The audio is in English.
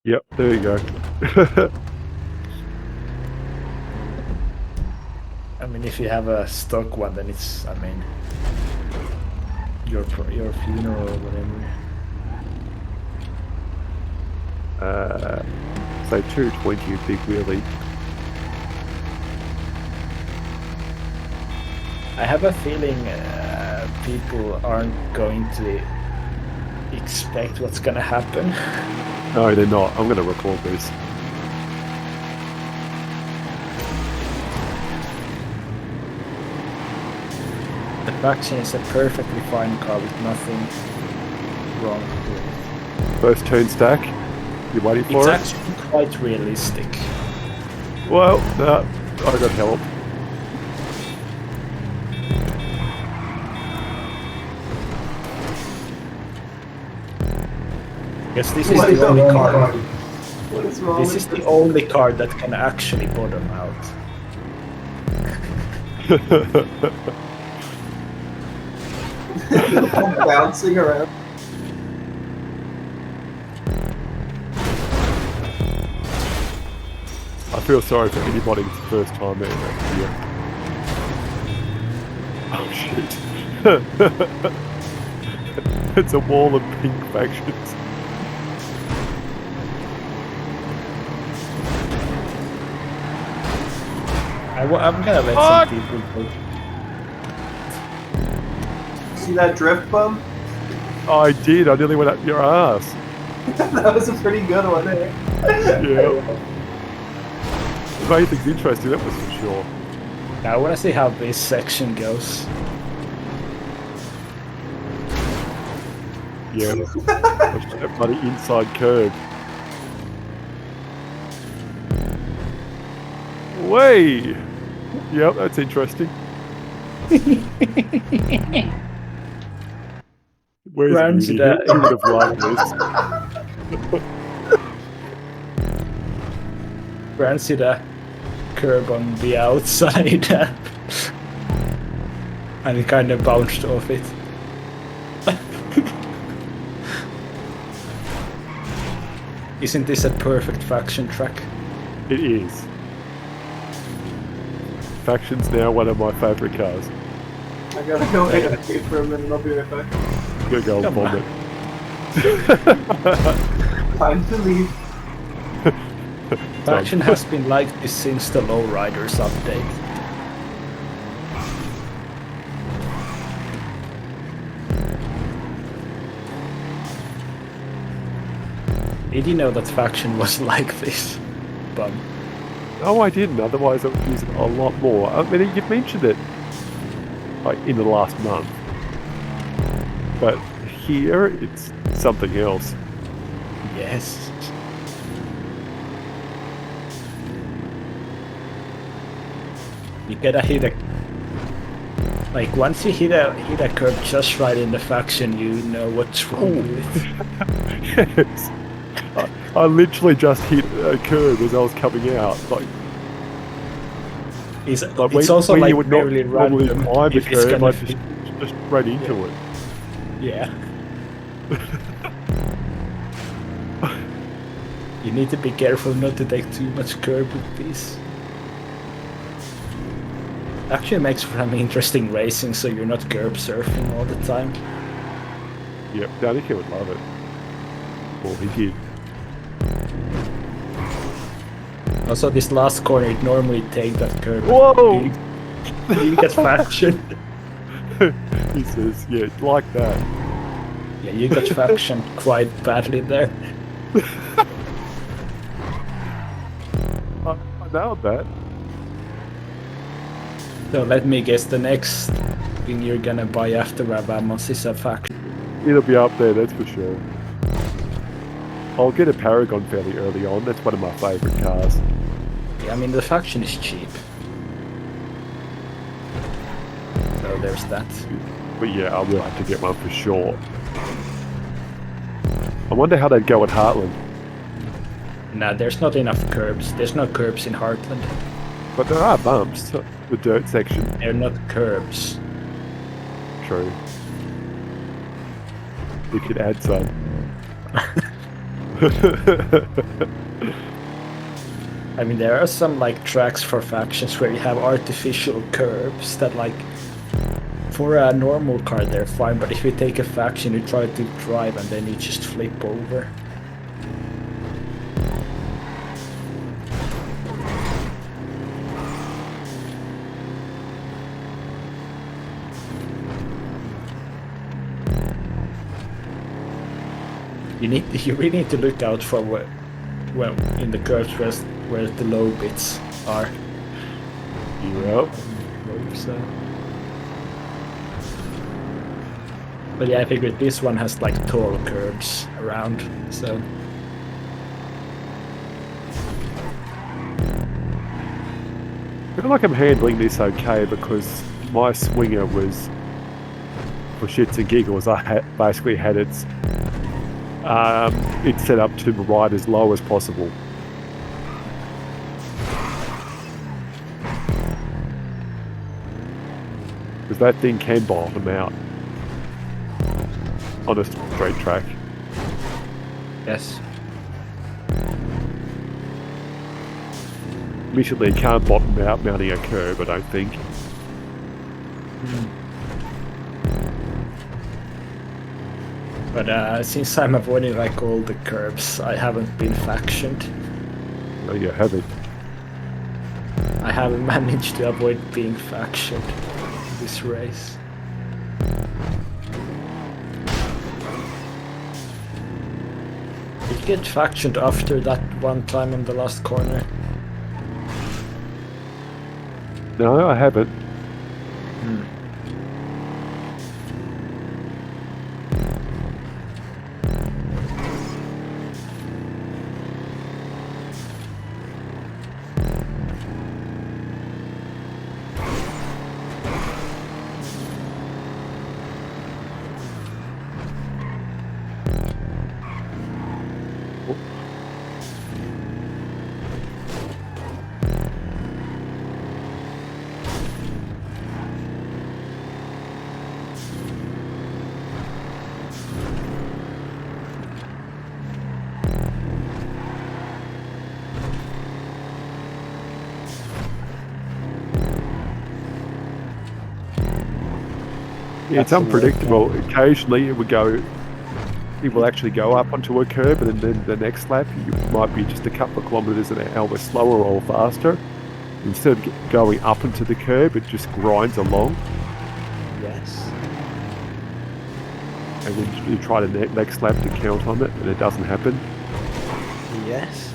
Yep, there you go. I mean, if you have a stock one, then it's, I mean, your funeral or whatever. So 220 big wheelie. I have a feeling people aren't going to expect what's gonna happen. No, they're not. I'm going to record this. The Faction is a perfectly fine car with nothing wrong with it. First turn stack. You waiting for it? It's actually quite realistic. Well, no, I got help. Because this is the only car. What is wrong This is the only car that can actually bottom out. Bouncing around. I feel sorry for anybody it's the first time there. Yeah. Oh shit. It's a wall of pink factions. I'm gonna let some people go. See that drift bump? I did. I nearly went up your ass. That was a pretty good one. Yeah. If anything's interesting, that was for sure. Now I wanna see how this section goes. Yeah. That bloody inside curve. Way. Yep, that's interesting. Where's Runs Rudy? that- He would have loved this. Fancy the curb on the outside and it kind of bounced off it. Isn't this a perfect faction track? It is. Faction's now one of my favourite cars. I gotta go AFK for a minute, I'll be right back. Go and Come vomit. Time to leave. Faction has been like this since the Lowriders update. Did you know that Faction was like this? Bum. Oh, I didn't. Otherwise, I would use it a lot more. I mean, you've mentioned it like in the last month, but here it's something else. Yes. You gotta hit a... Like, once you hit a curve just right in the Faction, you know what's wrong with it. Yes. I literally just hit a curve as I was coming out. Like It's when, also when like you would not barely normally random climb a if it's curve, gonna I be... just ran into it. Yeah. You need to be careful not to take too much curb with these. Actually makes for some interesting racing, so you're not curb surfing all the time. Yep, Danica would love it. Well, he did. Also, this last corner, it normally take that curb. Whoa! You get Faction. He says, yeah, like that. Yeah, you got Faction quite badly there. I nailed that. So let me guess, the next thing you're gonna buy after Rabamos is a Faction. It'll be up there, that's for sure. I'll get a Paragon fairly early on. That's one of my favourite cars. Yeah, I mean, the Faction is cheap. So there's that. But yeah, I will have to get one for sure. I wonder how they'd go at Heartland. Nah, there's not enough curbs. There's no curbs in Heartland. But there are bumps. The dirt section. They're not curbs. True. We could add some. I mean, there are some like tracks for factions where you have artificial curbs that like for a normal car they're fine, but if you take a faction, you try to drive and then you just flip over. You really need to look out for well in the curves where the low bits are. Yep. So. But yeah, I figured this one has like tall curves around, so. I feel like I'm handling this okay because my swinger was, for shits and giggles, basically had it's set up to ride as low as possible. Because that thing can bottom out on a straight track. Yes. Admittedly, it can't bottom out mounting a curb, I don't think. But since I'm avoiding like all the curves, I haven't been factioned. No, you haven't. I haven't managed to avoid being factioned in this race. Did you get factioned after that one time in the last corner? No, I haven't. Yeah, it's unpredictable. Occasionally it will actually go up onto a curb, and then the next lap you might be just a couple of kilometres an hour slower or faster. Instead of going up into the curb, it just grinds along. Yes. And then you try the next lap to count on it, and it doesn't happen. Yes.